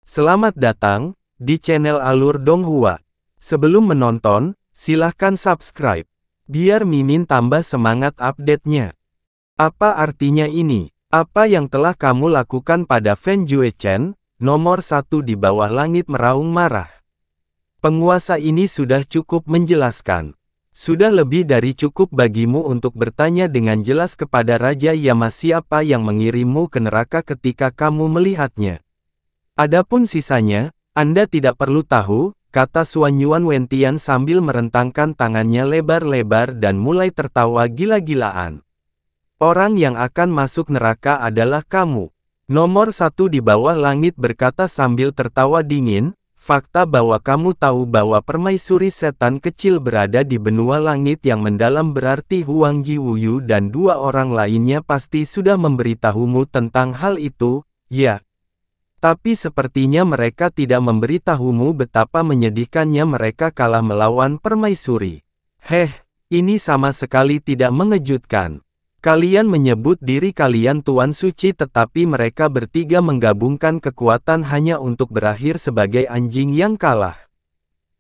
Selamat datang di channel Alur Donghua. Sebelum menonton, silahkan subscribe, biar Mimin tambah semangat update-nya. Apa artinya ini? Apa yang telah kamu lakukan pada Fan Juechen, nomor 1 di bawah langit meraung marah? Penguasa ini sudah cukup menjelaskan. Sudah lebih dari cukup bagimu untuk bertanya dengan jelas kepada Raja Yama siapa yang mengirimmu ke neraka ketika kamu melihatnya. Adapun sisanya, Anda tidak perlu tahu, kata Xuan Yuan Wentian sambil merentangkan tangannya lebar-lebar dan mulai tertawa gila-gilaan. Orang yang akan masuk neraka adalah kamu. Nomor 1 di bawah langit berkata sambil tertawa dingin, fakta bahwa kamu tahu bahwa permaisuri setan kecil berada di benua langit yang mendalam berarti Huang Jiwuyu dan dua orang lainnya pasti sudah memberitahumu tentang hal itu, ya. Tapi sepertinya mereka tidak memberitahumu betapa menyedihkannya mereka kalah melawan permaisuri. Ini sama sekali tidak mengejutkan. Kalian menyebut diri kalian Tuan Suci tetapi mereka bertiga menggabungkan kekuatan hanya untuk berakhir sebagai anjing yang kalah.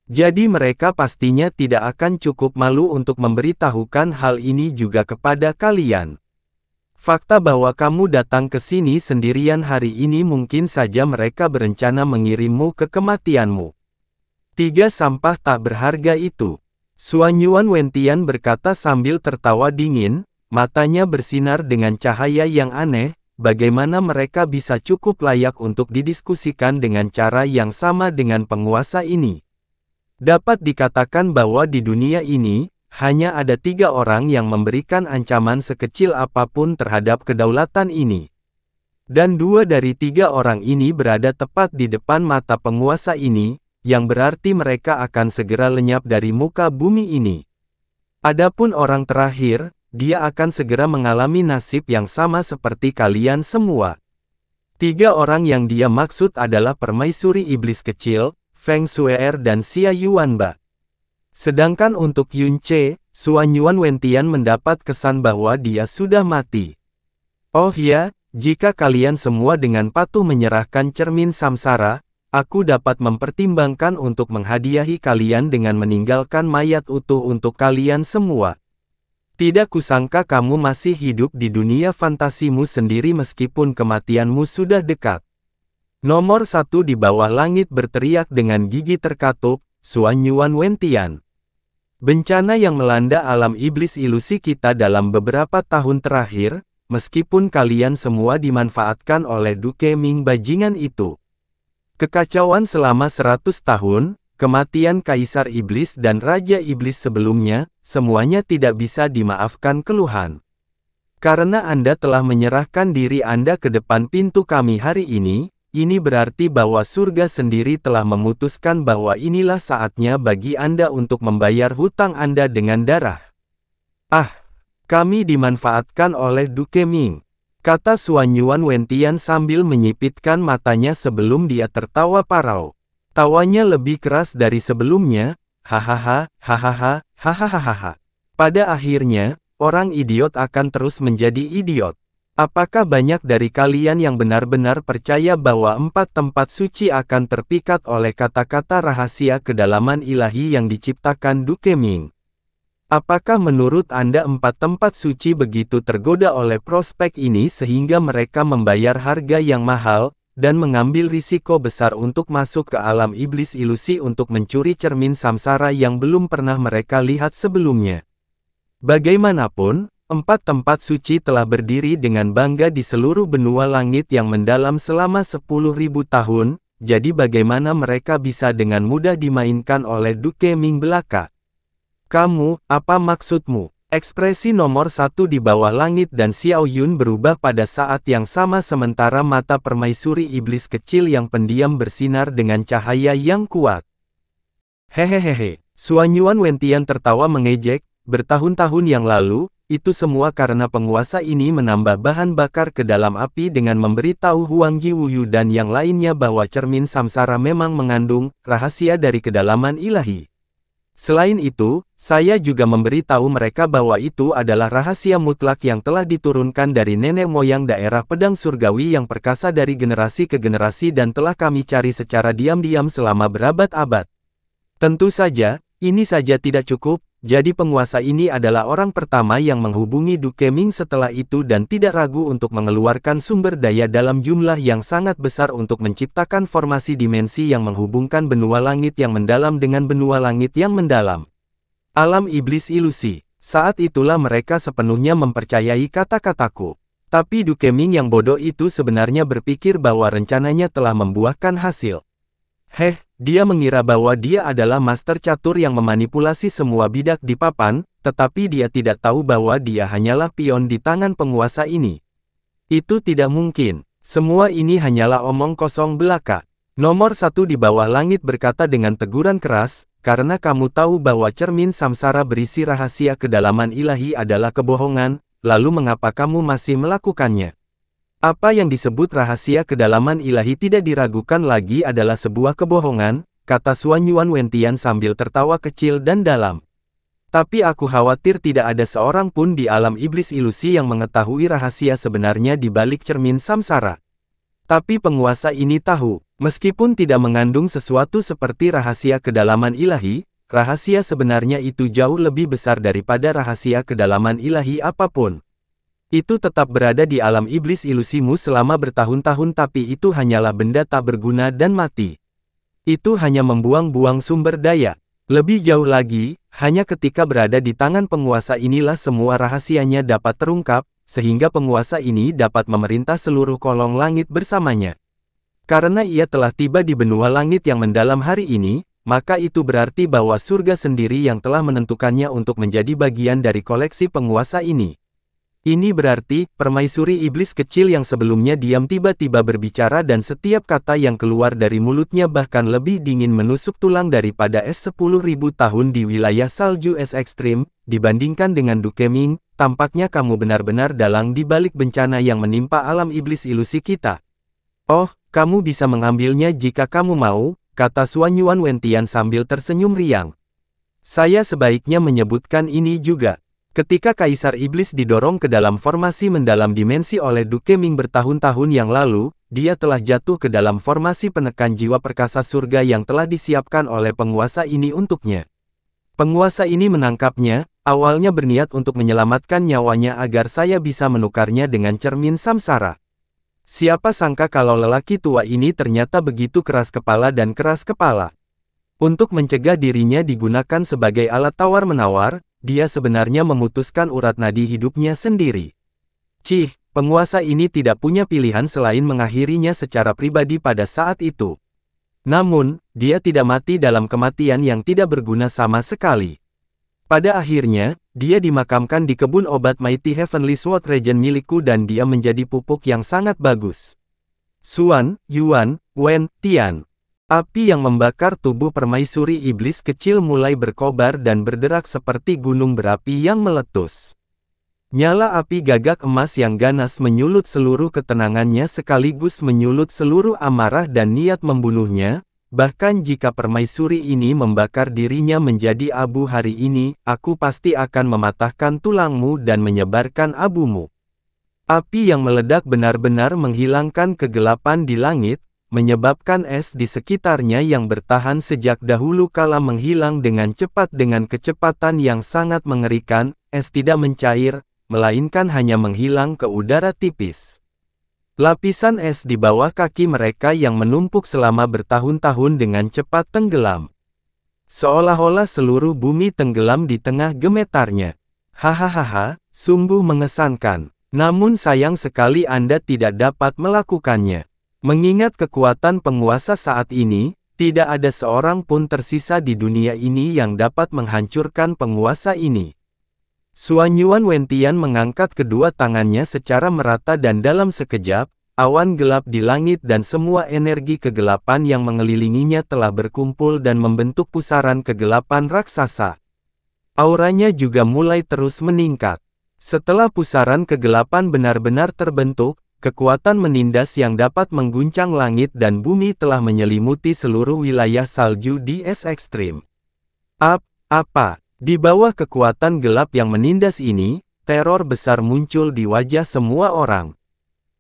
Jadi mereka pastinya tidak akan cukup malu untuk memberitahukan hal ini juga kepada kalian. Fakta bahwa kamu datang ke sini sendirian hari ini mungkin saja mereka berencana mengirimmu ke kematianmu. 3 sampah tak berharga itu. Xuan Yuan Wentian berkata sambil tertawa dingin, matanya bersinar dengan cahaya yang aneh, bagaimana mereka bisa cukup layak untuk didiskusikan dengan cara yang sama dengan penguasa ini. Dapat dikatakan bahwa di dunia ini, hanya ada 3 orang yang memberikan ancaman sekecil apapun terhadap kedaulatan ini. Dan 2 dari 3 orang ini berada tepat di depan mata penguasa ini, yang berarti mereka akan segera lenyap dari muka bumi ini. Adapun orang terakhir, dia akan segera mengalami nasib yang sama seperti kalian semua. 3 orang yang dia maksud adalah permaisuri iblis kecil, Feng Shue'er dan Xia Yuanba. Sedangkan untuk Yun Ce, Xuan Yuan Wentian mendapat kesan bahwa dia sudah mati. Oh ya, jika kalian semua dengan patuh menyerahkan cermin samsara, aku dapat mempertimbangkan untuk menghadiahi kalian dengan meninggalkan mayat utuh untuk kalian semua. Tidak kusangka kamu masih hidup di dunia fantasimu sendiri meskipun kematianmu sudah dekat. Nomor 1 di bawah langit berteriak dengan gigi terkatup, Xuan Yuan Wentian. Bencana yang melanda alam iblis ilusi kita dalam beberapa tahun terakhir, meskipun kalian semua dimanfaatkan oleh Duke Ming bajingan itu. Kekacauan selama 100 tahun, kematian Kaisar Iblis dan Raja Iblis sebelumnya, semuanya tidak bisa dimaafkan keluhan. Karena Anda telah menyerahkan diri Anda ke depan pintu kami hari ini berarti bahwa surga sendiri telah memutuskan bahwa inilah saatnya bagi Anda untuk membayar hutang Anda dengan darah. Kami dimanfaatkan oleh Duke Ming, kata Xuan Yuan Wentian sambil menyipitkan matanya sebelum dia tertawa parau. Tawanya lebih keras dari sebelumnya, hahaha. Pada akhirnya, orang idiot akan terus menjadi idiot. Apakah banyak dari kalian yang benar-benar percaya bahwa 4 tempat suci akan terpikat oleh kata-kata rahasia kedalaman ilahi yang diciptakan Duke Ming? Apakah menurut Anda 4 tempat suci begitu tergoda oleh prospek ini sehingga mereka membayar harga yang mahal, dan mengambil risiko besar untuk masuk ke alam iblis ilusi untuk mencuri cermin samsara yang belum pernah mereka lihat sebelumnya? Bagaimanapun, 4 tempat suci telah berdiri dengan bangga di seluruh benua langit yang mendalam selama 10.000 tahun, jadi bagaimana mereka bisa dengan mudah dimainkan oleh Duke Ming belaka? Kamu, apa maksudmu? Ekspresi nomor 1 di bawah langit dan Xiao Yun berubah pada saat yang sama sementara mata permaisuri iblis kecil yang pendiam bersinar dengan cahaya yang kuat. Hehehe, Xuan Yuan Wentian tertawa mengejek, bertahun-tahun yang lalu, itu semua karena penguasa ini menambah bahan bakar ke dalam api dengan memberitahu Huang Jiwuyu dan yang lainnya bahwa cermin samsara memang mengandung rahasia dari kedalaman ilahi. Selain itu, saya juga memberi tahu mereka bahwa itu adalah rahasia mutlak yang telah diturunkan dari nenek moyang daerah pedang surgawi yang perkasa dari generasi ke generasi dan telah kami cari secara diam-diam selama berabad-abad. Tentu saja, ini saja tidak cukup, jadi penguasa ini adalah orang pertama yang menghubungi Duke Ming setelah itu dan tidak ragu untuk mengeluarkan sumber daya dalam jumlah yang sangat besar untuk menciptakan formasi dimensi yang menghubungkan benua langit yang mendalam dengan benua langit yang mendalam. Alam iblis ilusi. Saat itulah mereka sepenuhnya mempercayai kata-kataku. Tapi Duke Ming yang bodoh itu sebenarnya berpikir bahwa rencananya telah membuahkan hasil. Dia mengira bahwa dia adalah master catur yang memanipulasi semua bidak di papan, tetapi dia tidak tahu bahwa dia hanyalah pion di tangan penguasa ini. Itu tidak mungkin. Semua ini hanyalah omong kosong belaka. Nomor 1 di bawah langit berkata dengan teguran keras, karena kamu tahu bahwa cermin samsara berisi rahasia kedalaman ilahi adalah kebohongan, lalu mengapa kamu masih melakukannya? Apa yang disebut rahasia kedalaman ilahi tidak diragukan lagi adalah sebuah kebohongan, kata Xuan Yuan Wentian sambil tertawa kecil dan dalam. Tapi aku khawatir tidak ada seorang pun di alam iblis ilusi yang mengetahui rahasia sebenarnya di balik cermin samsara. Tapi penguasa ini tahu, meskipun tidak mengandung sesuatu seperti rahasia kedalaman ilahi, rahasia sebenarnya itu jauh lebih besar daripada rahasia kedalaman ilahi apapun. Itu tetap berada di alam iblis ilusimu selama bertahun-tahun tapi itu hanyalah benda tak berguna dan mati. Itu hanya membuang-buang sumber daya. Lebih jauh lagi, hanya ketika berada di tangan penguasa inilah semua rahasianya dapat terungkap, sehingga penguasa ini dapat memerintah seluruh kolong langit bersamanya. Karena ia telah tiba di benua langit yang mendalam hari ini, maka itu berarti bahwa surga sendiri yang telah menentukannya untuk menjadi bagian dari koleksi penguasa ini. Ini berarti, permaisuri iblis kecil yang sebelumnya diam tiba-tiba berbicara dan setiap kata yang keluar dari mulutnya bahkan lebih dingin menusuk tulang daripada es 10.000 tahun di wilayah salju es ekstrim, dibandingkan dengan Duke Ming, tampaknya kamu benar-benar dalang di balik bencana yang menimpa alam iblis ilusi kita. Oh, kamu bisa mengambilnya jika kamu mau, kata Xuan Yuan Wentian sambil tersenyum riang. Saya sebaiknya menyebutkan ini juga. Ketika Kaisar Iblis didorong ke dalam formasi mendalam dimensi oleh Duke Ming bertahun-tahun yang lalu, dia telah jatuh ke dalam formasi penekan jiwa perkasa surga yang telah disiapkan oleh penguasa ini untuknya. Penguasa ini menangkapnya, awalnya berniat untuk menyelamatkan nyawanya agar saya bisa menukarnya dengan cermin samsara. Siapa sangka kalau lelaki tua ini ternyata begitu keras kepala dan keras kepala. Untuk mencegah dirinya digunakan sebagai alat tawar-menawar, dia sebenarnya memutuskan urat nadi hidupnya sendiri. Penguasa ini tidak punya pilihan selain mengakhirinya secara pribadi pada saat itu. Namun, dia tidak mati dalam kematian yang tidak berguna sama sekali. Pada akhirnya, dia dimakamkan di kebun obat Mighty Heavenly Sword Regen milikku dan dia menjadi pupuk yang sangat bagus. Xuan Yuan Wentian. Api yang membakar tubuh permaisuri iblis kecil mulai berkobar dan berderak seperti gunung berapi yang meletus. Nyala api gagak emas yang ganas menyulut seluruh ketenangannya sekaligus menyulut seluruh amarah dan niat membunuhnya, bahkan jika permaisuri ini membakar dirinya menjadi abu hari ini, aku pasti akan mematahkan tulangmu dan menyebarkan abumu. Api yang meledak benar-benar menghilangkan kegelapan di langit, menyebabkan es di sekitarnya yang bertahan sejak dahulu kala menghilang dengan cepat dengan kecepatan yang sangat mengerikan, es tidak mencair, melainkan hanya menghilang ke udara tipis. Lapisan es di bawah kaki mereka yang menumpuk selama bertahun-tahun dengan cepat tenggelam. Seolah-olah seluruh bumi tenggelam di tengah gemetarnya. Hahaha, sungguh mengesankan. Namun sayang sekali Anda tidak dapat melakukannya. Mengingat kekuatan penguasa saat ini, tidak ada seorang pun tersisa di dunia ini yang dapat menghancurkan penguasa ini. Xuan Yuan Wentian mengangkat kedua tangannya secara merata dan dalam sekejap, awan gelap di langit dan semua energi kegelapan yang mengelilinginya telah berkumpul dan membentuk pusaran kegelapan raksasa. Auranya juga mulai terus meningkat. Setelah pusaran kegelapan benar-benar terbentuk, kekuatan menindas yang dapat mengguncang langit dan bumi telah menyelimuti seluruh wilayah salju di es ekstrim. Apa? Di bawah kekuatan gelap yang menindas ini, teror besar muncul di wajah semua orang.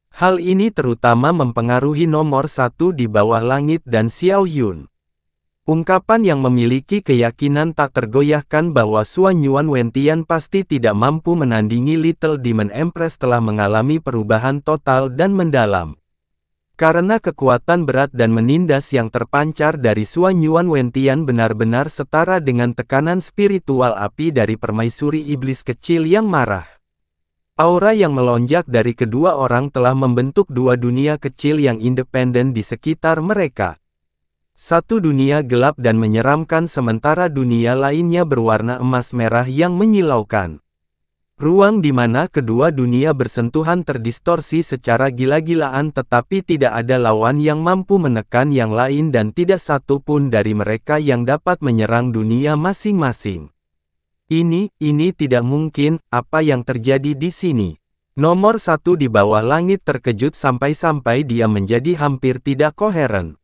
Hal ini terutama mempengaruhi nomor satu di bawah langit dan Xiao Yun. Ungkapan yang memiliki keyakinan tak tergoyahkan bahwa Xuan Yuan Wentian pasti tidak mampu menandingi Little Demon Empress telah mengalami perubahan total dan mendalam. Karena kekuatan berat dan menindas yang terpancar dari Xuan Yuan Wentian benar-benar setara dengan tekanan spiritual api dari permaisuri iblis kecil yang marah. Aura yang melonjak dari kedua orang telah membentuk dua dunia kecil yang independen di sekitar mereka. Satu dunia gelap dan menyeramkan sementara dunia lainnya berwarna emas merah yang menyilaukan. Ruang di mana kedua dunia bersentuhan terdistorsi secara gila-gilaan tetapi tidak ada lawan yang mampu menekan yang lain dan tidak satu pun dari mereka yang dapat menyerang dunia masing-masing. Ini tidak mungkin, apa yang terjadi di sini? Nomor satu di bawah langit terkejut sampai-sampai dia menjadi hampir tidak koheren.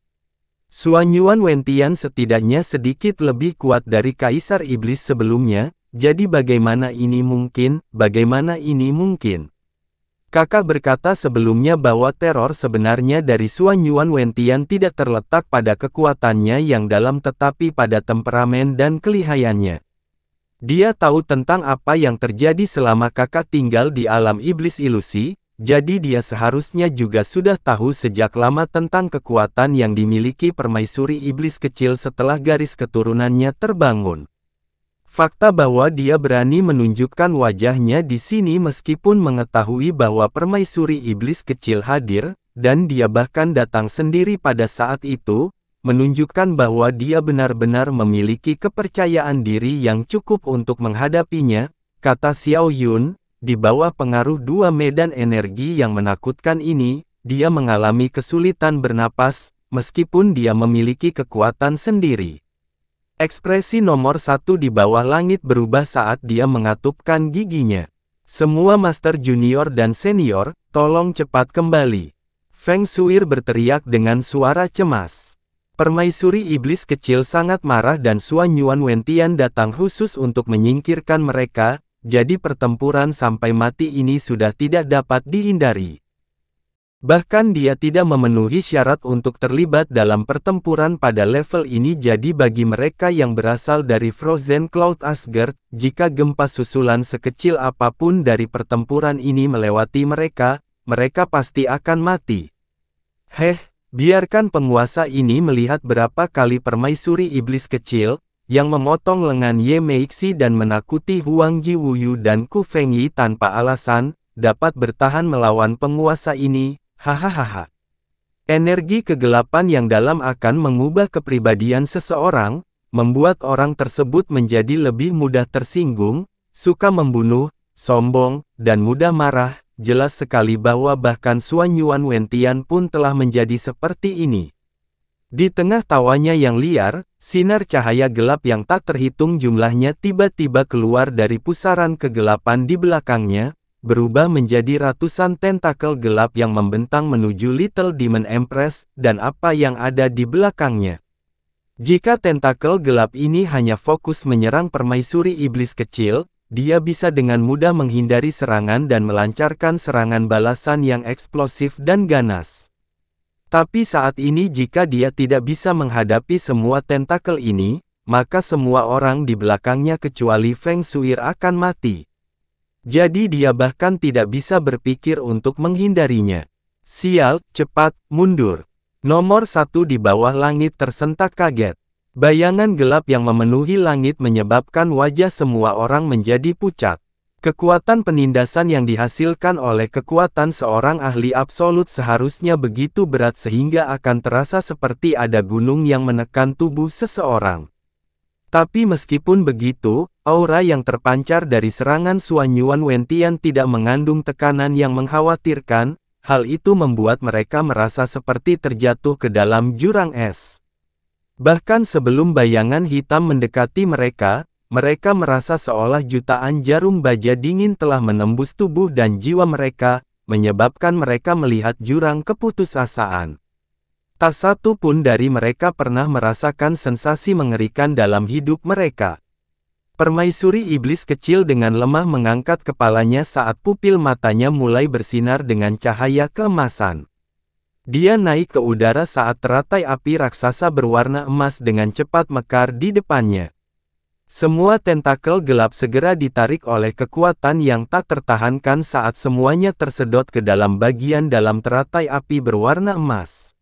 Xuan Yuan Wentian setidaknya sedikit lebih kuat dari Kaisar Iblis sebelumnya. Jadi bagaimana ini mungkin, bagaimana ini mungkin? Kakak berkata sebelumnya bahwa teror sebenarnya dari Xuan Yuan Wentian tidak terletak pada kekuatannya yang dalam tetapi pada temperamen dan kelihayannya. Dia tahu tentang apa yang terjadi selama kakak tinggal di alam iblis ilusi, jadi dia seharusnya juga sudah tahu sejak lama tentang kekuatan yang dimiliki permaisuri iblis kecil setelah garis keturunannya terbangun. Fakta bahwa dia berani menunjukkan wajahnya di sini meskipun mengetahui bahwa permaisuri iblis kecil hadir, dan dia bahkan datang sendiri pada saat itu, menunjukkan bahwa dia benar-benar memiliki kepercayaan diri yang cukup untuk menghadapinya, kata Xiao Yun, di bawah pengaruh dua medan energi yang menakutkan ini, dia mengalami kesulitan bernapas, meskipun dia memiliki kekuatan sendiri. Ekspresi nomor satu di bawah langit berubah saat dia mengatupkan giginya. Semua master junior dan senior, tolong cepat kembali. Feng Shuir berteriak dengan suara cemas. Permaisuri iblis kecil sangat marah dan Xuan Yuan Wentian datang khusus untuk menyingkirkan mereka, jadi pertempuran sampai mati ini sudah tidak dapat dihindari. Bahkan dia tidak memenuhi syarat untuk terlibat dalam pertempuran pada level ini jadi bagi mereka yang berasal dari Frozen Cloud Asgard, jika gempa susulan sekecil apapun dari pertempuran ini melewati mereka, mereka pasti akan mati. Biarkan penguasa ini melihat berapa kali permaisuri iblis kecil, yang memotong lengan Ye Meixi dan menakuti Huang Jiwuyu dan Ku Fengyi tanpa alasan, dapat bertahan melawan penguasa ini. Hahaha. Energi kegelapan yang dalam akan mengubah kepribadian seseorang, membuat orang tersebut menjadi lebih mudah tersinggung, suka membunuh, sombong, dan mudah marah. Jelas sekali bahwa bahkan Xuan Yuan Wentian pun telah menjadi seperti ini. Di tengah tawanya yang liar, sinar cahaya gelap yang tak terhitung jumlahnya tiba-tiba keluar dari pusaran kegelapan di belakangnya, berubah menjadi ratusan tentakel gelap yang membentang menuju Little Demon Empress, dan apa yang ada di belakangnya. Jika tentakel gelap ini hanya fokus menyerang permaisuri iblis kecil, dia bisa dengan mudah menghindari serangan dan melancarkan serangan balasan yang eksplosif dan ganas. Tapi saat ini jika dia tidak bisa menghadapi semua tentakel ini, maka semua orang di belakangnya kecuali Feng Shuir akan mati. Jadi dia bahkan tidak bisa berpikir untuk menghindarinya. Sial, cepat, mundur. Nomor satu di bawah langit tersentak kaget. Bayangan gelap yang memenuhi langit menyebabkan wajah semua orang menjadi pucat. Kekuatan penindasan yang dihasilkan oleh kekuatan seorang ahli absolut seharusnya begitu berat sehingga akan terasa seperti ada gunung yang menekan tubuh seseorang. Tapi meskipun begitu, aura yang terpancar dari serangan Xuan Yuan Wentian tidak mengandung tekanan yang mengkhawatirkan, hal itu membuat mereka merasa seperti terjatuh ke dalam jurang es. Bahkan sebelum bayangan hitam mendekati mereka, mereka merasa seolah jutaan jarum baja dingin telah menembus tubuh dan jiwa mereka, menyebabkan mereka melihat jurang keputusasaan. Tak satu pun dari mereka pernah merasakan sensasi mengerikan dalam hidup mereka. Permaisuri iblis kecil dengan lemah mengangkat kepalanya saat pupil matanya mulai bersinar dengan cahaya keemasan. Dia naik ke udara saat teratai api raksasa berwarna emas dengan cepat mekar di depannya. Semua tentakel gelap segera ditarik oleh kekuatan yang tak tertahankan saat semuanya tersedot ke dalam bagian dalam teratai api berwarna emas.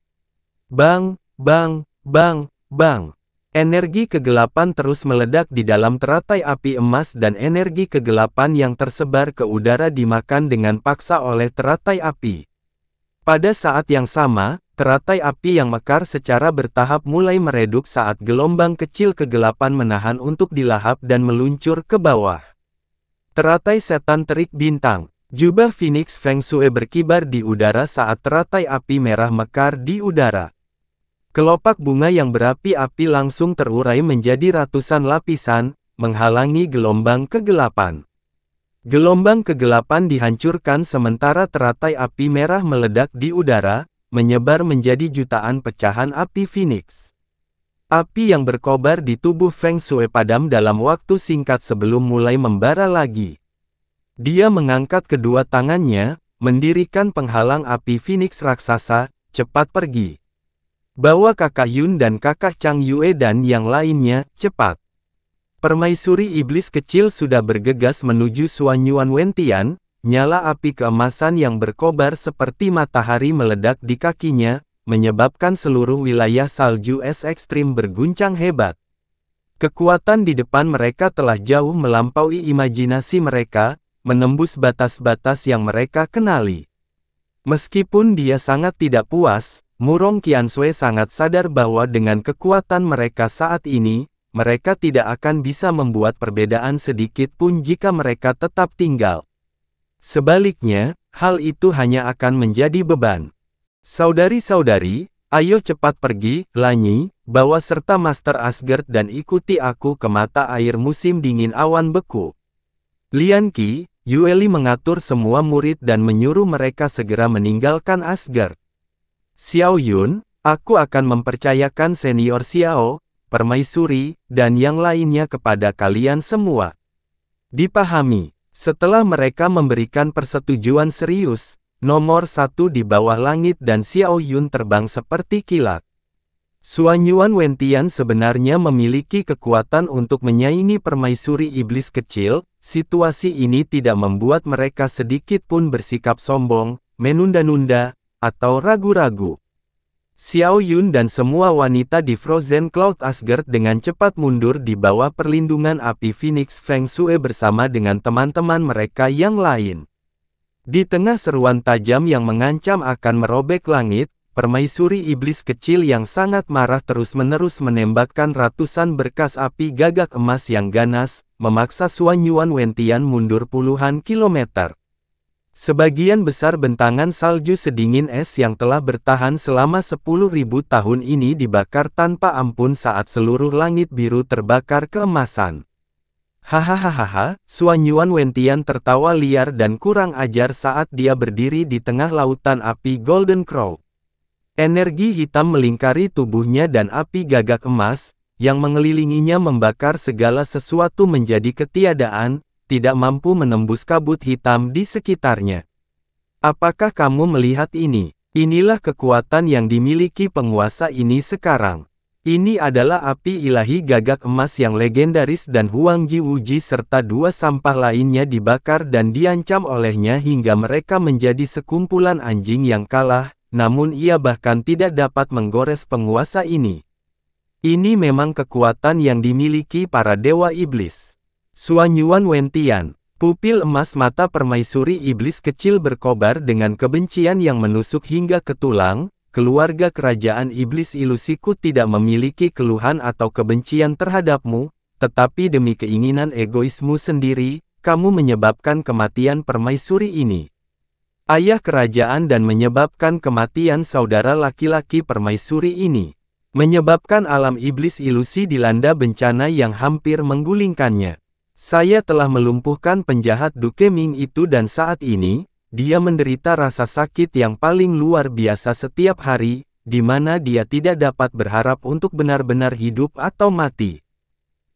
Bang, bang, bang, bang. Energi kegelapan terus meledak di dalam teratai api emas dan energi kegelapan yang tersebar ke udara dimakan dengan paksa oleh teratai api. Pada saat yang sama, teratai api yang mekar secara bertahap mulai meredup saat gelombang kecil kegelapan menahan untuk dilahap dan meluncur ke bawah. Teratai setan terik bintang. Jubah Phoenix Feng Shui berkibar di udara saat teratai api merah mekar di udara. Kelopak bunga yang berapi-api langsung terurai menjadi ratusan lapisan, menghalangi gelombang kegelapan. Gelombang kegelapan dihancurkan sementara teratai api merah meledak di udara, menyebar menjadi jutaan pecahan api Phoenix. Api yang berkobar di tubuh Feng Shui padam dalam waktu singkat sebelum mulai membara lagi. Dia mengangkat kedua tangannya, mendirikan penghalang api Phoenix raksasa, cepat pergi. Bawa kakak Yun dan kakak Chang Yue dan yang lainnya, cepat. Permaisuri iblis kecil sudah bergegas menuju Suan Yuan Wentian. Nyala api keemasan yang berkobar seperti matahari meledak di kakinya, menyebabkan seluruh wilayah salju es ekstrim berguncang hebat. Kekuatan di depan mereka telah jauh melampaui imajinasi mereka, menembus batas-batas yang mereka kenali. Meskipun dia sangat tidak puas, Murong Qiansui sangat sadar bahwa dengan kekuatan mereka saat ini, mereka tidak akan bisa membuat perbedaan sedikit pun jika mereka tetap tinggal. Sebaliknya, hal itu hanya akan menjadi beban. Saudari-saudari, ayo cepat pergi, Lanyi, bawa serta Master Asgard dan ikuti aku ke mata air musim dingin awan beku. Lian Qi, Yueli mengatur semua murid dan menyuruh mereka segera meninggalkan Asgard. Xiao Yun, aku akan mempercayakan senior Xiao, permaisuri, dan yang lainnya kepada kalian semua. Dipahami. Setelah mereka memberikan persetujuan serius, nomor 1 di bawah langit dan Xiao Yun terbang seperti kilat. Suan Yuan Wentian sebenarnya memiliki kekuatan untuk menyaingi permaisuri iblis kecil, situasi ini tidak membuat mereka sedikit pun bersikap sombong, menunda-nunda, atau ragu-ragu. Xiao Yun dan semua wanita di Frozen Cloud Asgard dengan cepat mundur di bawah perlindungan api Phoenix Feng Shui bersama dengan teman-teman mereka yang lain. Di tengah seruan tajam yang mengancam akan merobek langit, permaisuri iblis kecil yang sangat marah terus-menerus menembakkan ratusan berkas api gagak emas yang ganas, memaksa Suan Yuan Wentian mundur puluhan kilometer. Sebagian besar bentangan salju sedingin es yang telah bertahan selama 10.000 tahun ini dibakar tanpa ampun saat seluruh langit biru terbakar keemasan. Hahaha, Suan Yuan Wentian tertawa liar dan kurang ajar saat dia berdiri di tengah lautan api Golden Crow. Energi hitam melingkari tubuhnya dan api gagak emas, yang mengelilinginya membakar segala sesuatu menjadi ketiadaan, tidak mampu menembus kabut hitam di sekitarnya. Apakah kamu melihat ini? Inilah kekuatan yang dimiliki penguasa ini sekarang. Ini adalah api ilahi gagak emas yang legendaris dan Huang Ji Wuji serta dua sampah lainnya dibakar dan diancam olehnya hingga mereka menjadi sekumpulan anjing yang kalah, namun ia bahkan tidak dapat menggores penguasa ini. Ini memang kekuatan yang dimiliki para dewa iblis. Suan Yuan Wentian, pupil emas mata permaisuri iblis kecil berkobar dengan kebencian yang menusuk hingga ke tulang. Keluarga kerajaan iblis ilusiku tidak memiliki keluhan atau kebencian terhadapmu, tetapi demi keinginan egoismu sendiri, kamu menyebabkan kematian permaisuri ini. Ayah kerajaan dan menyebabkan kematian saudara laki-laki permaisuri ini. Menyebabkan alam iblis ilusi dilanda bencana yang hampir menggulingkannya. Saya telah melumpuhkan penjahat Duke Ming itu dan saat ini, dia menderita rasa sakit yang paling luar biasa setiap hari, di mana dia tidak dapat berharap untuk benar-benar hidup atau mati.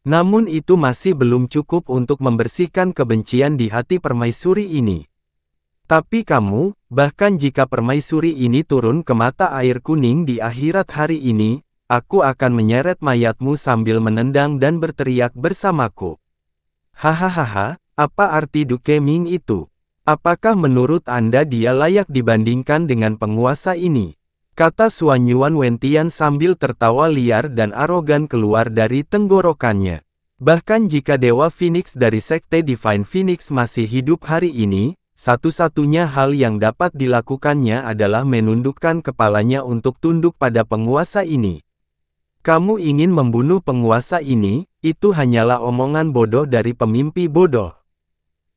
Namun itu masih belum cukup untuk membersihkan kebencian di hati permaisuri ini. Tapi kamu, bahkan jika permaisuri ini turun ke mata air kuning di akhirat hari ini, aku akan menyeret mayatmu sambil menendang dan berteriak bersamaku. Hahaha, apa arti Duke Ming itu? Apakah menurut Anda dia layak dibandingkan dengan penguasa ini? Kata Suanyuan Wentian sambil tertawa liar dan arogan keluar dari tenggorokannya. Bahkan jika Dewa Phoenix dari Sekte Divine Phoenix masih hidup hari ini, satu-satunya hal yang dapat dilakukannya adalah menundukkan kepalanya untuk tunduk pada penguasa ini. Kamu ingin membunuh penguasa ini, itu hanyalah omongan bodoh dari pemimpi bodoh.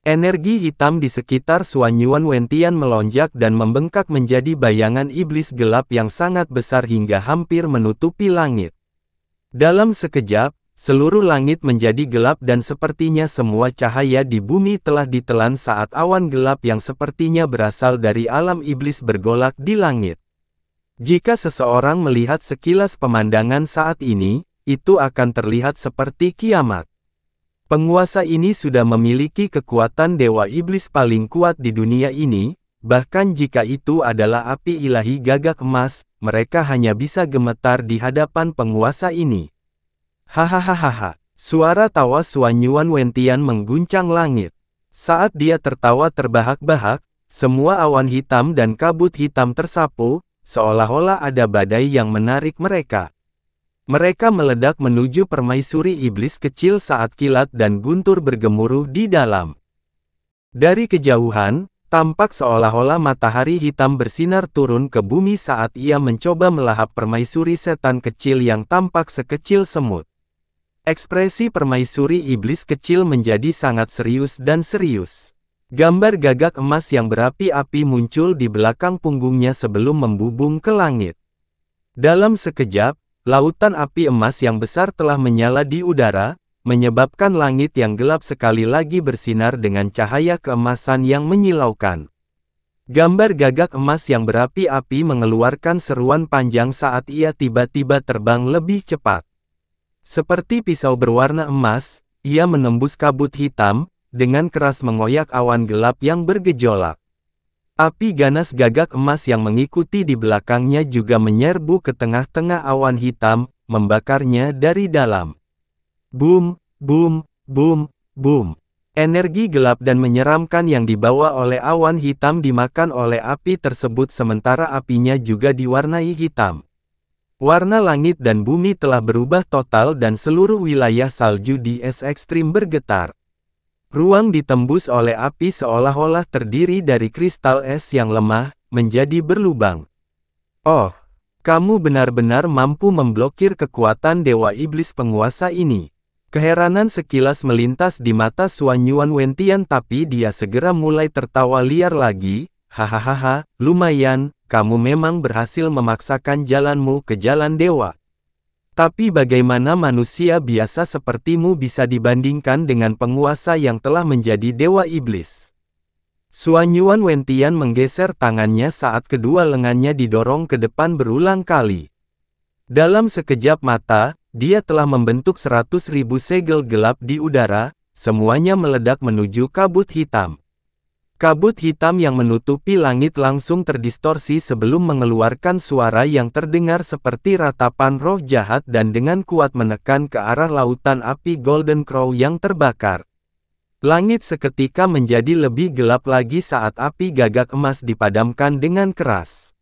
Energi hitam di sekitar Suanyuan Wentian melonjak dan membengkak menjadi bayangan iblis gelap yang sangat besar hingga hampir menutupi langit. Dalam sekejap, seluruh langit menjadi gelap dan sepertinya semua cahaya di bumi telah ditelan saat awan gelap yang sepertinya berasal dari alam iblis bergolak di langit. Jika seseorang melihat sekilas pemandangan saat ini, itu akan terlihat seperti kiamat. Penguasa ini sudah memiliki kekuatan dewa iblis paling kuat di dunia ini, bahkan jika itu adalah api ilahi gagak emas, mereka hanya bisa gemetar di hadapan penguasa ini. Hahaha, suara tawa Suanyuan Wentian mengguncang langit. Saat dia tertawa terbahak-bahak, semua awan hitam dan kabut hitam tersapu, seolah-olah ada badai yang menarik mereka. Mereka meledak menuju permaisuri iblis kecil saat kilat dan guntur bergemuruh di dalam. Dari kejauhan, tampak seolah-olah matahari hitam bersinar turun ke bumi saat ia mencoba melahap permaisuri setan kecil yang tampak sekecil semut. Ekspresi permaisuri iblis kecil menjadi sangat serius dan serius. Gambar gagak emas yang berapi-api muncul di belakang punggungnya sebelum membubung ke langit. Dalam sekejap, lautan api emas yang besar telah menyala di udara, menyebabkan langit yang gelap sekali lagi bersinar dengan cahaya keemasan yang menyilaukan. Gambar gagak emas yang berapi-api mengeluarkan seruan panjang saat ia tiba-tiba terbang lebih cepat. Seperti pisau berwarna emas, ia menembus kabut hitam, dengan keras mengoyak awan gelap yang bergejolak. Api ganas gagak emas yang mengikuti di belakangnya juga menyerbu ke tengah-tengah awan hitam, membakarnya dari dalam. Boom, boom, boom, boom. Energi gelap dan menyeramkan yang dibawa oleh awan hitam dimakan oleh api tersebut sementara apinya juga diwarnai hitam. Warna langit dan bumi telah berubah total dan seluruh wilayah salju di es ekstrim bergetar. Ruang ditembus oleh api seolah-olah terdiri dari kristal es yang lemah, menjadi berlubang. Oh, kamu benar-benar mampu memblokir kekuatan dewa iblis penguasa ini. Keheranan sekilas melintas di mata Suanyuan Wentian tapi dia segera mulai tertawa liar lagi. Hahaha, lumayan, kamu memang berhasil memaksakan jalanmu ke jalan dewa. Tapi bagaimana manusia biasa sepertimu bisa dibandingkan dengan penguasa yang telah menjadi dewa iblis? Suanyuan Wentian menggeser tangannya saat kedua lengannya didorong ke depan berulang kali. Dalam sekejap mata, dia telah membentuk 100.000 segel gelap di udara, semuanya meledak menuju kabut hitam. Kabut hitam yang menutupi langit langsung terdistorsi sebelum mengeluarkan suara yang terdengar seperti ratapan roh jahat dan dengan kuat menekan ke arah lautan api Golden Crow yang terbakar. Langit seketika menjadi lebih gelap lagi saat api gagak emas dipadamkan dengan keras.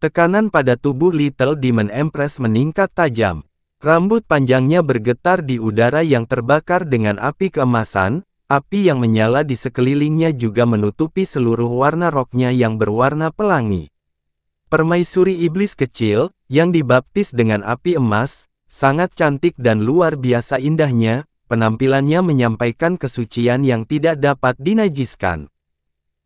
Tekanan pada tubuh Little Demon Empress meningkat tajam. Rambut panjangnya bergetar di udara yang terbakar dengan api keemasan. Api yang menyala di sekelilingnya juga menutupi seluruh warna roknya yang berwarna pelangi. Permaisuri iblis kecil, yang dibaptis dengan api emas, sangat cantik dan luar biasa indahnya, penampilannya menyampaikan kesucian yang tidak dapat dinajiskan.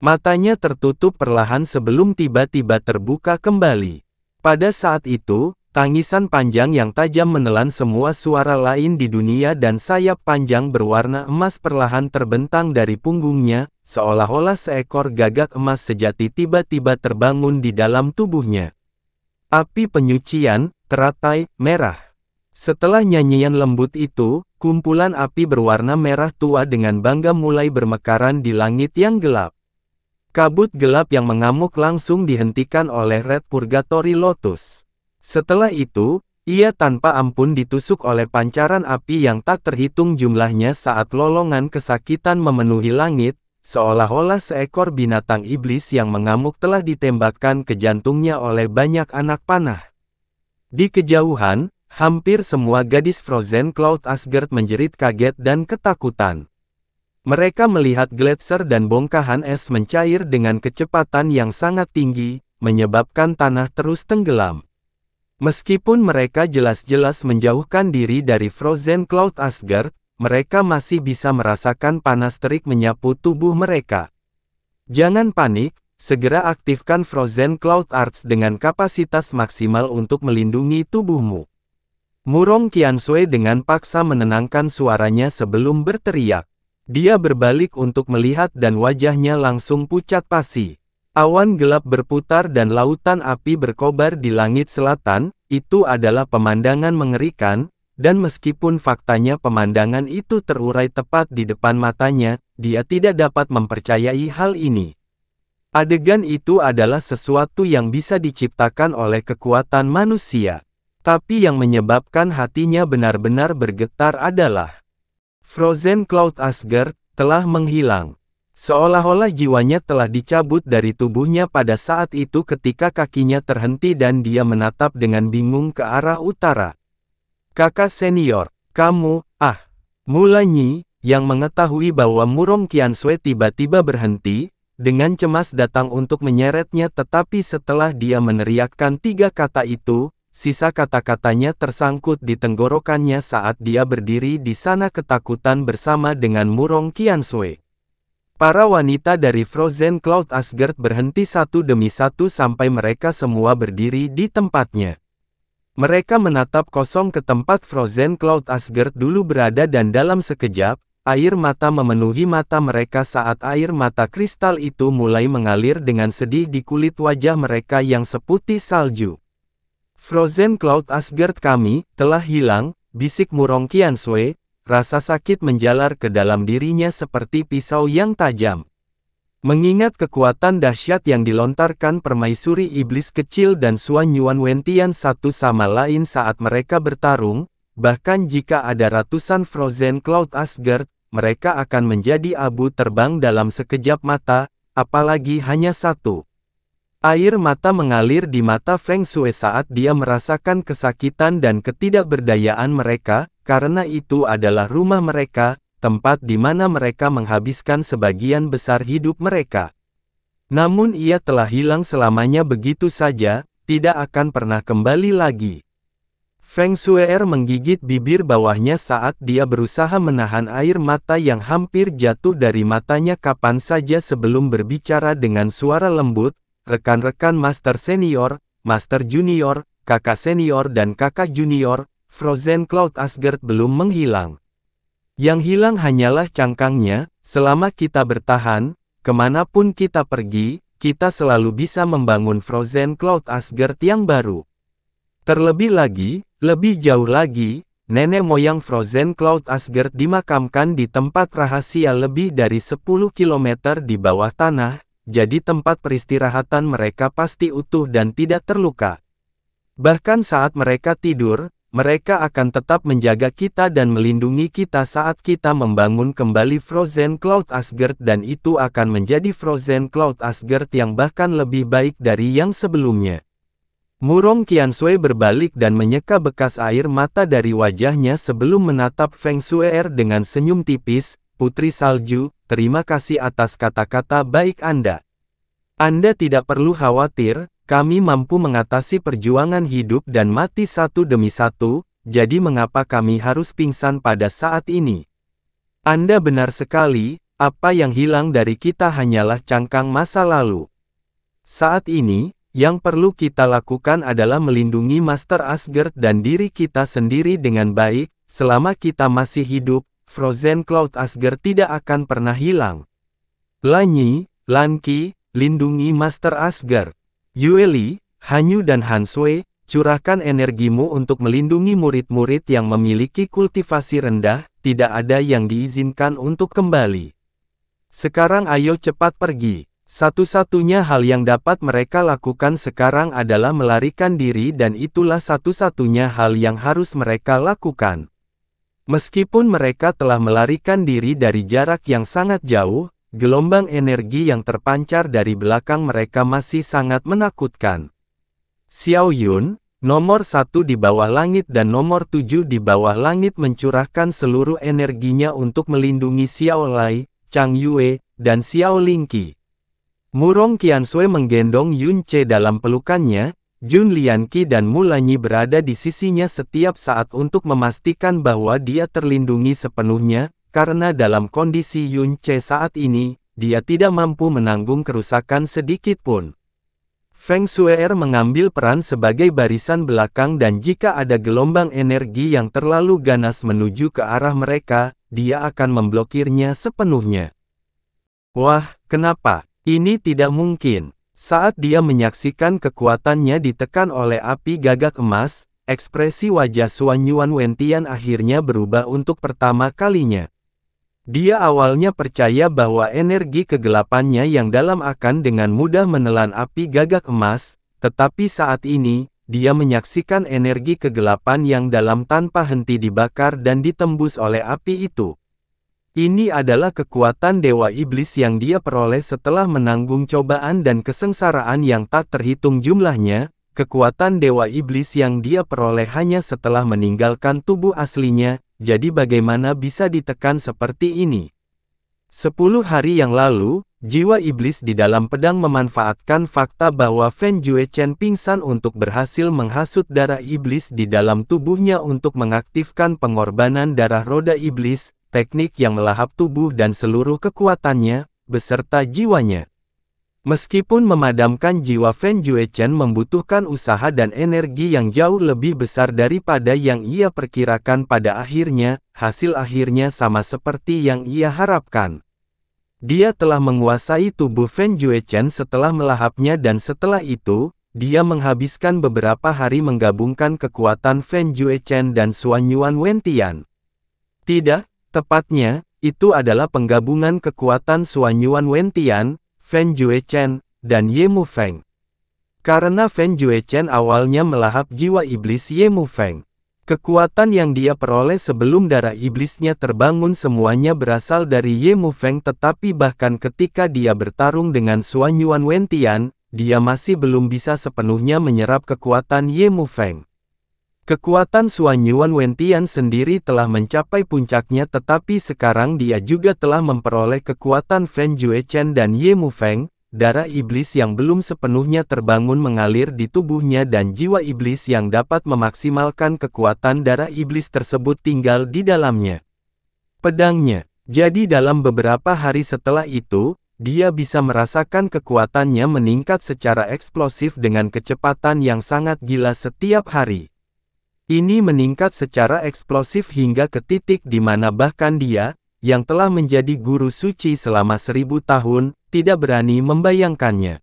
Matanya tertutup perlahan sebelum tiba-tiba terbuka kembali. Pada saat itu, tangisan panjang yang tajam menelan semua suara lain di dunia dan sayap panjang berwarna emas perlahan terbentang dari punggungnya, seolah-olah seekor gagak emas sejati tiba-tiba terbangun di dalam tubuhnya. Api penyucian, teratai, merah. Setelah nyanyian lembut itu, kumpulan api berwarna merah tua dengan bangga mulai bermekaran di langit yang gelap. Kabut gelap yang mengamuk langsung dihentikan oleh Red Purgatory Lotus. Setelah itu, ia tanpa ampun ditusuk oleh pancaran api yang tak terhitung jumlahnya saat lolongan kesakitan memenuhi langit, seolah-olah seekor binatang iblis yang mengamuk telah ditembakkan ke jantungnya oleh banyak anak panah. Di kejauhan, hampir semua gadis Frozen Cloud Asgard menjerit kaget dan ketakutan. Mereka melihat gletser dan bongkahan es mencair dengan kecepatan yang sangat tinggi, menyebabkan tanah terus tenggelam. Meskipun mereka jelas-jelas menjauhkan diri dari Frozen Cloud Asgard, mereka masih bisa merasakan panas terik menyapu tubuh mereka. Jangan panik, segera aktifkan Frozen Cloud Arts dengan kapasitas maksimal untuk melindungi tubuhmu. Murong Qiansui dengan paksa menenangkan suaranya sebelum berteriak. Dia berbalik untuk melihat dan wajahnya langsung pucat pasi. Awan gelap berputar dan lautan api berkobar di langit selatan, itu adalah pemandangan mengerikan, dan meskipun faktanya pemandangan itu terurai tepat di depan matanya, dia tidak dapat mempercayai hal ini. Adegan itu adalah sesuatu yang bisa diciptakan oleh kekuatan manusia. Tapi yang menyebabkan hatinya benar-benar bergetar adalah Frozen Cloud Asgard telah menghilang. Seolah-olah jiwanya telah dicabut dari tubuhnya pada saat itu ketika kakinya terhenti dan dia menatap dengan bingung ke arah utara. Kakak senior, kamu, Mulanyi, yang mengetahui bahwa Murong Qiansui tiba-tiba berhenti, dengan cemas datang untuk menyeretnya tetapi setelah dia meneriakkan 3 kata itu, sisa kata-katanya tersangkut di tenggorokannya saat dia berdiri di sana ketakutan bersama dengan Murong Qiansui. Para wanita dari Frozen Cloud Asgard berhenti satu demi satu sampai mereka semua berdiri di tempatnya. Mereka menatap kosong ke tempat Frozen Cloud Asgard dulu berada dan dalam sekejap, air mata memenuhi mata mereka saat air mata kristal itu mulai mengalir dengan sedih di kulit wajah mereka yang seputih salju. Frozen Cloud Asgard kami telah hilang, bisik Murong Qiansui, rasa sakit menjalar ke dalam dirinya seperti pisau yang tajam. Mengingat kekuatan dahsyat yang dilontarkan permaisuri iblis kecil dan Xuan Yuan Wentian satu sama lain saat mereka bertarung, bahkan jika ada ratusan Frozen Cloud Asgard, mereka akan menjadi abu terbang dalam sekejap mata, apalagi hanya satu. Air mata mengalir di mata Feng Shui saat dia merasakan kesakitan dan ketidakberdayaan mereka, karena itu adalah rumah mereka, tempat di mana mereka menghabiskan sebagian besar hidup mereka. Namun ia telah hilang selamanya begitu saja, tidak akan pernah kembali lagi. Feng Shui menggigit bibir bawahnya saat dia berusaha menahan air mata yang hampir jatuh dari matanya kapan saja sebelum berbicara dengan suara lembut. Rekan-rekan Master Senior, Master Junior, Kakak Senior dan Kakak Junior, Frozen Cloud Asgard belum menghilang. Yang hilang hanyalah cangkangnya, selama kita bertahan, kemanapun kita pergi, kita selalu bisa membangun Frozen Cloud Asgard yang baru. Terlebih lagi, lebih jauh lagi, nenek moyang Frozen Cloud Asgard dimakamkan di tempat rahasia lebih dari 10 km di bawah tanah, jadi tempat peristirahatan mereka pasti utuh dan tidak terluka. Bahkan saat mereka tidur, mereka akan tetap menjaga kita dan melindungi kita saat kita membangun kembali Frozen Cloud Asgard dan itu akan menjadi Frozen Cloud Asgard yang bahkan lebih baik dari yang sebelumnya. Murong Qiansui berbalik dan menyeka bekas air mata dari wajahnya sebelum menatap Feng Shui dengan senyum tipis. Putri Salju, terima kasih atas kata-kata baik Anda. Anda tidak perlu khawatir, kami mampu mengatasi perjuangan hidup dan mati satu demi satu, jadi mengapa kami harus pingsan pada saat ini? Anda benar sekali, apa yang hilang dari kita hanyalah cangkang masa lalu. Saat ini, yang perlu kita lakukan adalah melindungi Master Asgard dan diri kita sendiri dengan baik, selama kita masih hidup. Frozen Cloud Asgard tidak akan pernah hilang. Lanyi, Lanqi, lindungi Master Asgard. Yue Li, Hanyu dan Han Sui, curahkan energimu untuk melindungi murid-murid yang memiliki kultivasi rendah, tidak ada yang diizinkan untuk kembali. Sekarang ayo cepat pergi. Satu-satunya hal yang dapat mereka lakukan sekarang adalah melarikan diri dan itulah satu-satunya hal yang harus mereka lakukan. Meskipun mereka telah melarikan diri dari jarak yang sangat jauh, gelombang energi yang terpancar dari belakang mereka masih sangat menakutkan. Xiao Yun, nomor 1 di bawah langit dan nomor 7 di bawah langit mencurahkan seluruh energinya untuk melindungi Xiao Lai, Chang Yue, dan Xiao Lingqi. Murong Qianshui menggendong Yun Ce dalam pelukannya, Jun Lianqi dan Mulanyi berada di sisinya setiap saat untuk memastikan bahwa dia terlindungi sepenuhnya, karena dalam kondisi Yun Ce saat ini, dia tidak mampu menanggung kerusakan sedikit pun. Feng Shue'er mengambil peran sebagai barisan belakang dan jika ada gelombang energi yang terlalu ganas menuju ke arah mereka, dia akan memblokirnya sepenuhnya. Wah, kenapa? Ini tidak mungkin. Saat dia menyaksikan kekuatannya ditekan oleh api gagak emas, ekspresi wajah Xuan Yuan Wentian akhirnya berubah untuk pertama kalinya. Dia awalnya percaya bahwa energi kegelapannya yang dalam akan dengan mudah menelan api gagak emas, tetapi saat ini, dia menyaksikan energi kegelapan yang dalam tanpa henti dibakar dan ditembus oleh api itu. Ini adalah kekuatan Dewa Iblis yang dia peroleh setelah menanggung cobaan dan kesengsaraan yang tak terhitung jumlahnya, kekuatan Dewa Iblis yang dia peroleh hanya setelah meninggalkan tubuh aslinya. Jadi bagaimana bisa ditekan seperti ini? 10 hari yang lalu, jiwa iblis di dalam pedang memanfaatkan fakta bahwa Fen Juechen pingsan untuk berhasil menghasut darah iblis di dalam tubuhnya untuk mengaktifkan pengorbanan darah roda iblis, teknik yang melahap tubuh dan seluruh kekuatannya, beserta jiwanya. Meskipun memadamkan jiwa Fen Juechen membutuhkan usaha dan energi yang jauh lebih besar daripada yang ia perkirakan pada akhirnya, hasil akhirnya sama seperti yang ia harapkan. Dia telah menguasai tubuh Fen Juechen setelah melahapnya dan setelah itu, dia menghabiskan beberapa hari menggabungkan kekuatan Fen Juechen dan Xuan Yuan Wentian. Tidak, tepatnya, itu adalah penggabungan kekuatan Xuan Yuan Wentian, Fen Juechen, dan Ye Mufeng. Karena Fen Juechen awalnya melahap jiwa iblis Ye Mufeng. Kekuatan yang dia peroleh sebelum darah iblisnya terbangun semuanya berasal dari Ye Mufeng tetapi bahkan ketika dia bertarung dengan Xuan Yuan Wentian, dia masih belum bisa sepenuhnya menyerap kekuatan Ye Mufeng. Kekuatan Xuan Yuan Wentian sendiri telah mencapai puncaknya tetapi sekarang dia juga telah memperoleh kekuatan Fen Juechen dan Ye Mufeng, darah iblis yang belum sepenuhnya terbangun mengalir di tubuhnya dan jiwa iblis yang dapat memaksimalkan kekuatan darah iblis tersebut tinggal di dalamnya. Pedangnya. Jadi dalam beberapa hari setelah itu, dia bisa merasakan kekuatannya meningkat secara eksplosif dengan kecepatan yang sangat gila setiap hari. Ini meningkat secara eksplosif hingga ke titik di mana bahkan dia, yang telah menjadi guru suci selama 1000 tahun, tidak berani membayangkannya.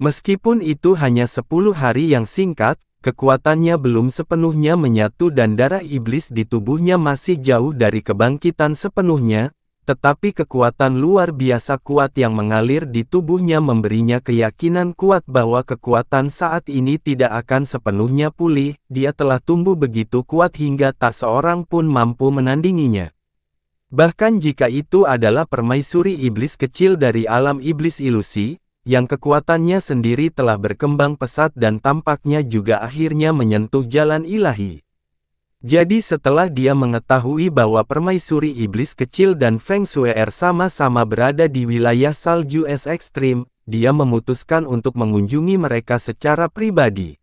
Meskipun itu hanya 10 hari yang singkat, kekuatannya belum sepenuhnya menyatu dan darah iblis di tubuhnya masih jauh dari kebangkitan sepenuhnya, tetapi kekuatan luar biasa kuat yang mengalir di tubuhnya memberinya keyakinan kuat bahwa kekuatan saat ini tidak akan sepenuhnya pulih, dia telah tumbuh begitu kuat hingga tak seorang pun mampu menandinginya. Bahkan jika itu adalah permaisuri iblis kecil dari alam iblis ilusi, yang kekuatannya sendiri telah berkembang pesat dan tampaknya juga akhirnya menyentuh jalan ilahi. Jadi setelah dia mengetahui bahwa permaisuri iblis kecil dan Feng Shue'er sama-sama berada di wilayah salju es ekstrim, dia memutuskan untuk mengunjungi mereka secara pribadi.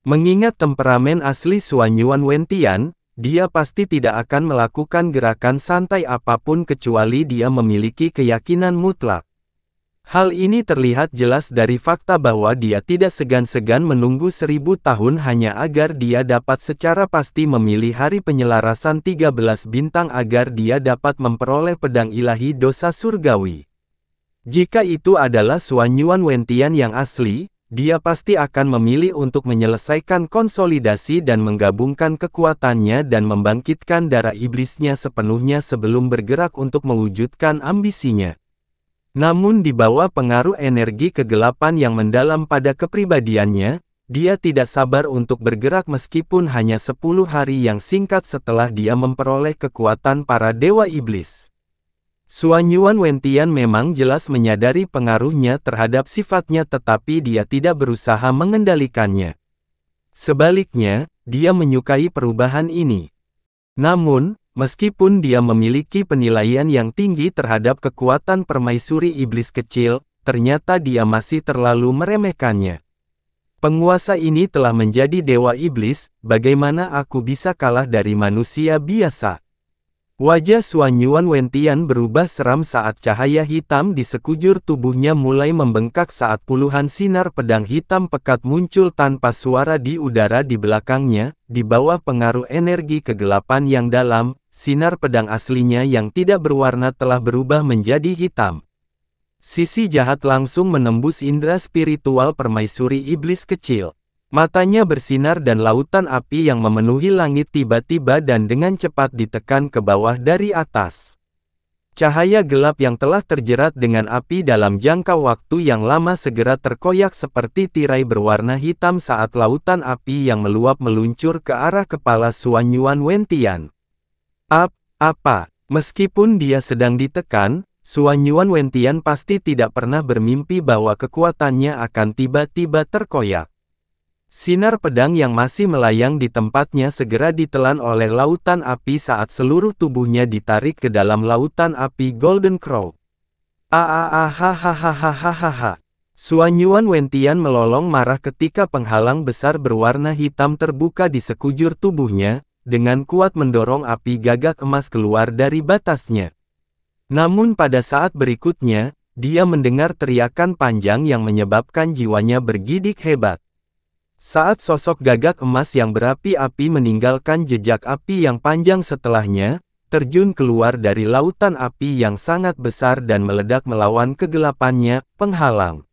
Mengingat temperamen asli Xuan Yuan Wentian, dia pasti tidak akan melakukan gerakan santai apapun kecuali dia memiliki keyakinan mutlak. Hal ini terlihat jelas dari fakta bahwa dia tidak segan-segan menunggu 1000 tahun hanya agar dia dapat secara pasti memilih hari penyelarasan 13 bintang agar dia dapat memperoleh pedang ilahi dosa surgawi. Jika itu adalah Xuan Yuan Wentian yang asli, dia pasti akan memilih untuk menyelesaikan konsolidasi dan menggabungkan kekuatannya dan membangkitkan darah iblisnya sepenuhnya sebelum bergerak untuk mewujudkan ambisinya. Namun di bawah pengaruh energi kegelapan yang mendalam pada kepribadiannya, dia tidak sabar untuk bergerak meskipun hanya 10 hari yang singkat setelah dia memperoleh kekuatan para dewa iblis. Xuanyuan Wentian memang jelas menyadari pengaruhnya terhadap sifatnya tetapi dia tidak berusaha mengendalikannya. Sebaliknya, dia menyukai perubahan ini. Namun, meskipun dia memiliki penilaian yang tinggi terhadap kekuatan permaisuri iblis kecil, ternyata dia masih terlalu meremehkannya. Penguasa ini telah menjadi dewa iblis, bagaimana aku bisa kalah dari manusia biasa? Wajah Xuanyuan Wentian berubah seram saat cahaya hitam di sekujur tubuhnya mulai membengkak saat puluhan sinar pedang hitam pekat muncul tanpa suara di udara di belakangnya, di bawah pengaruh energi kegelapan yang dalam, sinar pedang aslinya yang tidak berwarna telah berubah menjadi hitam. Sisi jahat langsung menembus indera spiritual permaisuri iblis kecil. Matanya bersinar dan lautan api yang memenuhi langit tiba-tiba dan dengan cepat ditekan ke bawah dari atas. Cahaya gelap yang telah terjerat dengan api dalam jangka waktu yang lama segera terkoyak seperti tirai berwarna hitam saat lautan api yang meluap meluncur ke arah kepala Xuanyuan Wentian. Apa? Meskipun dia sedang ditekan, Xuanyuan Wentian pasti tidak pernah bermimpi bahwa kekuatannya akan tiba-tiba terkoyak. Sinar pedang yang masih melayang di tempatnya segera ditelan oleh lautan api saat seluruh tubuhnya ditarik ke dalam lautan api Golden Crow. Hahaha. Xuanyuan Wentian melolong marah ketika penghalang besar berwarna hitam terbuka di sekujur tubuhnya, dengan kuat mendorong api gagak emas keluar dari batasnya. Namun pada saat berikutnya, dia mendengar teriakan panjang yang menyebabkan jiwanya bergidik hebat. Saat sosok gagak emas yang berapi-api meninggalkan jejak api yang panjang setelahnya, terjun keluar dari lautan api yang sangat besar dan meledak melawan kegelapannya, penghalang.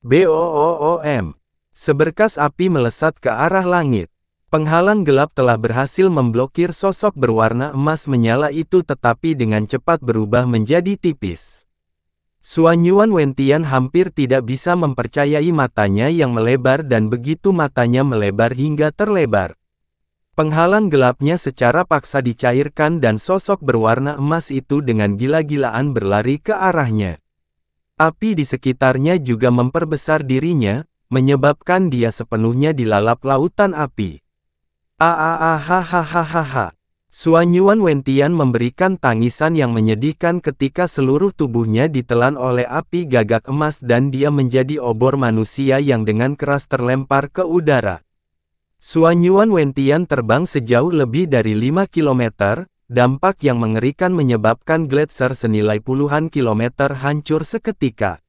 Boom! Seberkas api melesat ke arah langit. Penghalang gelap telah berhasil memblokir sosok berwarna emas menyala itu tetapi dengan cepat berubah menjadi tipis. Xuanyuan Wentian hampir tidak bisa mempercayai matanya yang melebar dan begitu matanya melebar hingga terlebar. Penghalang gelapnya secara paksa dicairkan dan sosok berwarna emas itu dengan gila-gilaan berlari ke arahnya. Api di sekitarnya juga memperbesar dirinya, menyebabkan dia sepenuhnya dilalap lautan api. Hahaha. Xuanyuan Wentian memberikan tangisan yang menyedihkan ketika seluruh tubuhnya ditelan oleh api gagak emas dan dia menjadi obor manusia yang dengan keras terlempar ke udara. Xuanyuan Wentian terbang sejauh lebih dari 5 km, dampak yang mengerikan menyebabkan gletser senilai puluhan kilometer hancur seketika.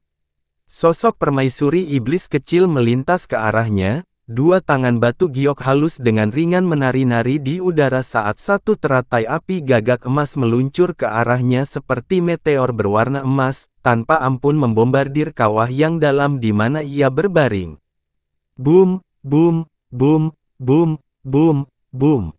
Sosok permaisuri iblis kecil melintas ke arahnya. Dua tangan batu giok halus dengan ringan menari-nari di udara saat satu teratai api gagak emas meluncur ke arahnya seperti meteor berwarna emas, tanpa ampun membombardir kawah yang dalam di mana ia berbaring. Boom, boom, boom, boom, boom, boom.